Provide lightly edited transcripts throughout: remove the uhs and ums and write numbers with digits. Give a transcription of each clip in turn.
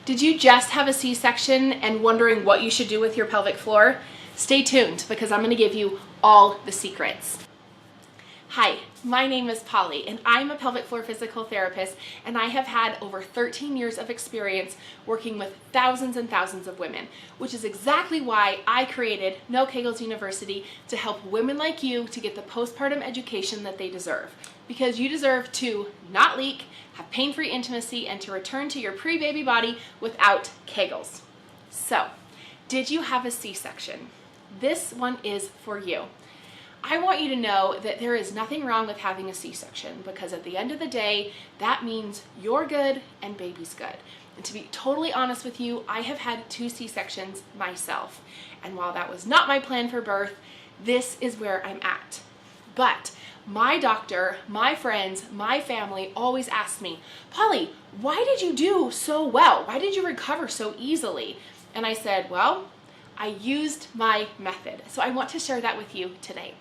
Did you just have a C-section and wondering what you should do with your pelvic floor? Stay tuned because I'm going to give you all the secrets. Hi, my name is Polly and I'm a pelvic floor physical therapist, and I have had over 13 years of experience working with thousands and thousands of women, which is exactly why I created No Kegels University, to help women like you to get the postpartum education that they deserve. Because you deserve to not leak, have pain-free intimacy, and to return to your pre-baby body without Kegels. So, did you have a C-section? This one is for you. I want you to know that there is nothing wrong with having a C-section, because at the end of the day, that means you're good and baby's good. And to be totally honest with you, I have had 2 C-sections myself. And while that was not my plan for birth, this is where I'm at. But my doctor, my friends, my family always asked me, Polly, why did you do so well? Why did you recover so easily? And I said, well, I used my method. So I want to share that with you today.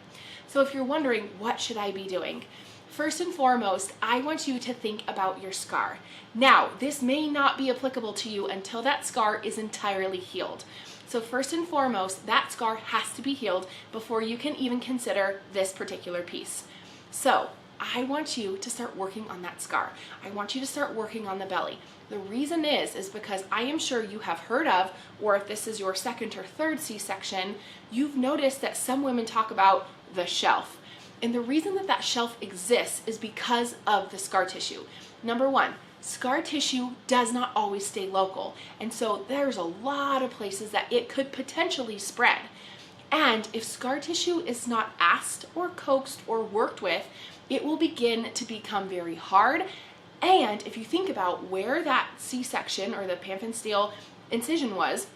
So if you're wondering, what should I be doing? First and foremost, I want you to think about your scar. Now, this may not be applicable to you until that scar is entirely healed. So first and foremost, that scar has to be healed before you can even consider this particular piece. So I want you to start working on that scar. I want you to start working on the belly. The reason is because I am sure you have heard of, or if this is your second or third C-section, you've noticed that some women talk about the shelf. And the reason that that shelf exists is because of the scar tissue. Number one, scar tissue does not always stay local. And so there's a lot of places that it could potentially spread. And if scar tissue is not asked or coaxed or worked with, it will begin to become very hard. And if you think about where that C-section or the Pamphon-Steel incision was,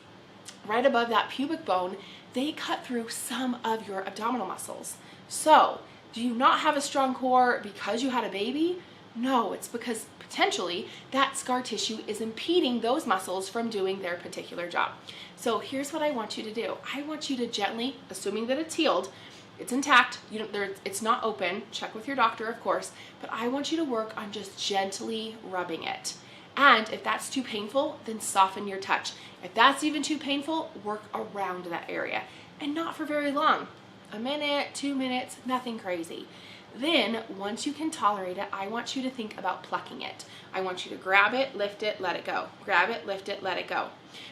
right above that pubic bone, they cut through some of your abdominal muscles. So, do you not have a strong core because you had a baby? No, it's because potentially that scar tissue is impeding those muscles from doing their particular job. So here's what I want you to do. I want you to gently, assuming that it's healed, it's intact, it's not open, check with your doctor of course, but I want you to work on just gently rubbing it. And if that's too painful, then soften your touch. If that's even too painful, work around that area. And not for very long. A minute, 2 minutes, nothing crazy. Then, once you can tolerate it, I want you to think about plucking it. I want you to grab it, lift it, let it go. Grab it, lift it, let it go.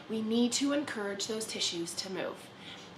We need to encourage those tissues to move.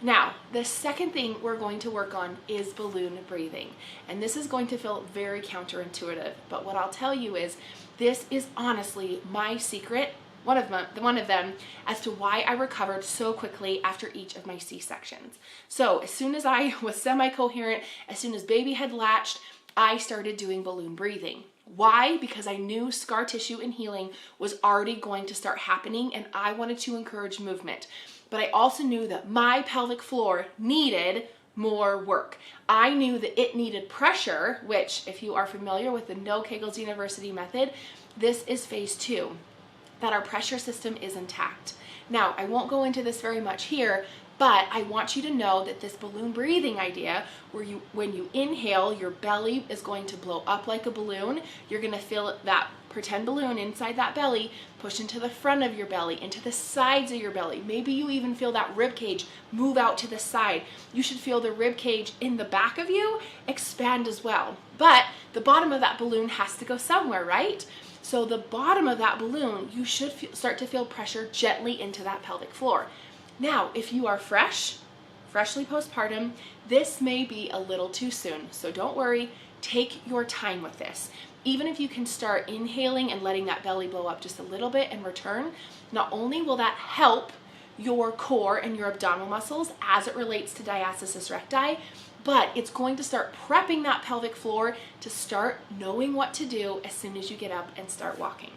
Now, the second thing we're going to work on is balloon breathing. And this is going to feel very counterintuitive, but what I'll tell you is, this is honestly my secret, one of them, as to why I recovered so quickly after each of my C-sections. So as soon as I was semi-coherent, as soon as baby had latched, I started doing balloon breathing. Why? Because I knew scar tissue and healing was already going to start happening, and I wanted to encourage movement. But I also knew that my pelvic floor needed more work. I knew that it needed pressure, which, if you are familiar with the No Kegels University method, this is phase 2, that our pressure system is intact. Now, I won't go into this very much here, but I want you to know that this balloon breathing idea, where when you inhale, your belly is going to blow up like a balloon. You're going to feel that pretend balloon inside that belly push into the front of your belly, into the sides of your belly. Maybe you even feel that rib cage move out to the side. You should feel the rib cage in the back of you expand as well. But the bottom of that balloon has to go somewhere, right? So the bottom of that balloon, you should start to feel pressure gently into that pelvic floor. Now, if you are freshly postpartum, this may be a little too soon. So don't worry, take your time with this. Even if you can start inhaling and letting that belly blow up just a little bit and return, not only will that help your core and your abdominal muscles as it relates to diastasis recti, but it's going to start prepping that pelvic floor to start knowing what to do as soon as you get up and start walking.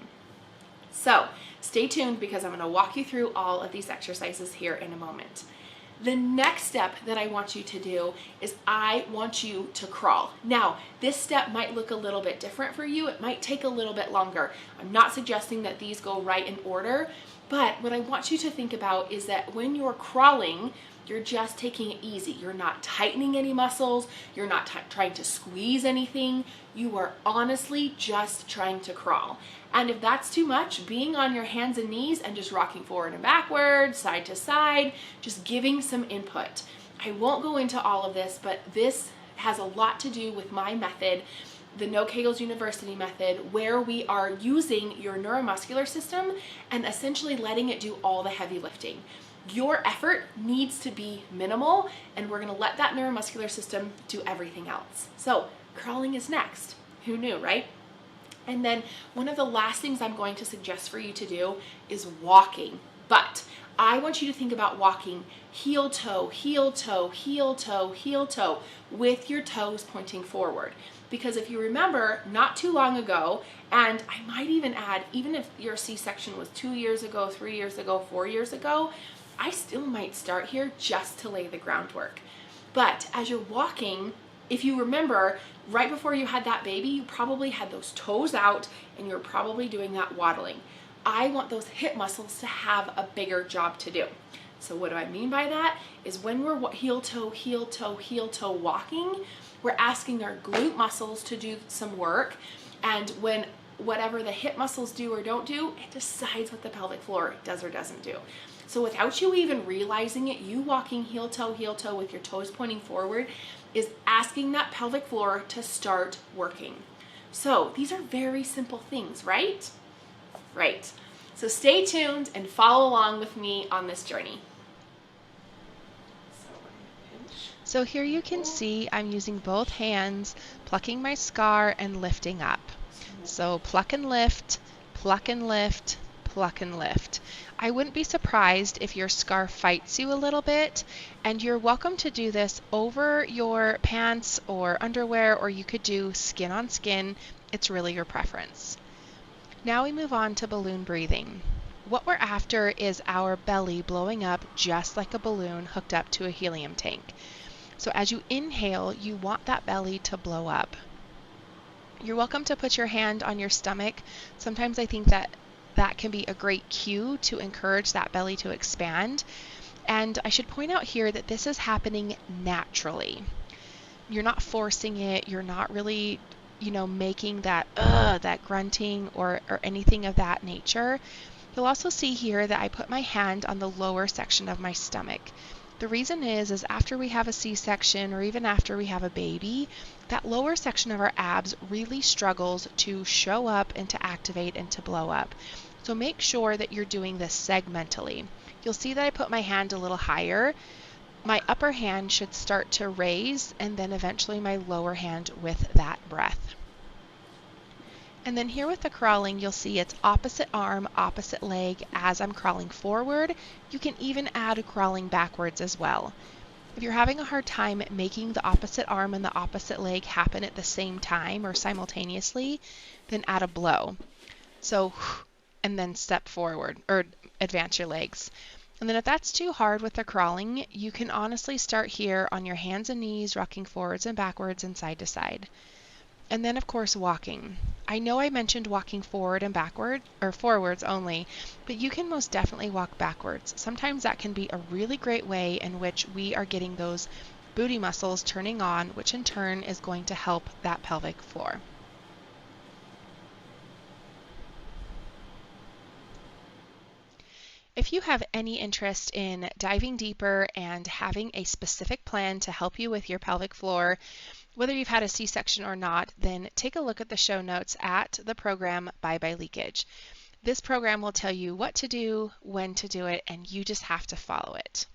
So stay tuned, because I'm going to walk you through all of these exercises here in a moment. The next step that I want you to do is I want you to crawl. Now, this step might look a little bit different for you. It might take a little bit longer. I'm not suggesting that these go right in order, but what I want you to think about is that when you're crawling, You're just taking it easy. You're not tightening any muscles. You're not trying to squeeze anything. You are honestly just trying to crawl. And if that's too much, being on your hands and knees and just rocking forward and backwards, side to side, just giving some input. I won't go into all of this, but this has a lot to do with my method, the No Kegels University method, where we are using your neuromuscular system and essentially letting it do all the heavy lifting. Your effort needs to be minimal, and we're gonna let that neuromuscular system do everything else. So crawling is next. Who knew, right? And then one of the last things I'm going to suggest for you to do is walking. But I want you to think about walking heel toe, heel toe, heel toe, heel toe, with your toes pointing forward. Because if you remember, not too long ago, and I might even add, even if your C-section was 2 years ago, 3 years ago, 4 years ago, I still might start here just to lay the groundwork. But as you're walking, if you remember, right before you had that baby, you probably had those toes out and you're probably doing that waddling. I want those hip muscles to have a bigger job to do. So what do I mean by that? Is when we're heel toe, heel toe, heel toe walking, we're asking our glute muscles to do some work. And when whatever the hip muscles do or don't do, it decides what the pelvic floor does or doesn't do. So without you even realizing it, you walking heel toe with your toes pointing forward is asking that pelvic floor to start working. So these are very simple things, right? Right. So stay tuned and follow along with me on this journey. So here you can see I'm using both hands, plucking my scar and lifting up. So pluck and lift, pluck and lift, pluck and lift. I wouldn't be surprised if your scar fights you a little bit, and you're welcome to do this over your pants or underwear, or you could do skin on skin. It's really your preference. Now we move on to balloon breathing. What we're after is our belly blowing up just like a balloon hooked up to a helium tank. So as you inhale, you want that belly to blow up. You're welcome to put your hand on your stomach. Sometimes I think that can be a great cue to encourage that belly to expand. And I should point out here that this is happening naturally. You're not forcing it. You're not really, making that grunting or anything of that nature. You'll also see here that I put my hand on the lower section of my stomach. The reason is after we have a C-section or even after we have a baby, that lower section of our abs really struggles to show up and to activate and to blow up. So make sure that you're doing this segmentally. You'll see that I put my hand a little higher. My upper hand should start to raise, and then eventually my lower hand with that breath. And then here with the crawling, you'll see it's opposite arm, opposite leg as I'm crawling forward. You can even add crawling backwards as well. If you're having a hard time making the opposite arm and the opposite leg happen at the same time or simultaneously, then add a blow. So, and then step forward or advance your legs. And then if that's too hard with the crawling, you can honestly start here on your hands and knees, rocking forwards and backwards and side to side. And then of course walking. I know I mentioned walking forward and backward or forwards only, but you can most definitely walk backwards. Sometimes that can be a really great way in which we are getting those booty muscles turning on, which in turn is going to help that pelvic floor. If you have any interest in diving deeper and having a specific plan to help you with your pelvic floor, whether you've had a C-section or not, then take a look at the show notes at the program Bye Bye Leakage. This program will tell you what to do, when to do it, and you just have to follow it.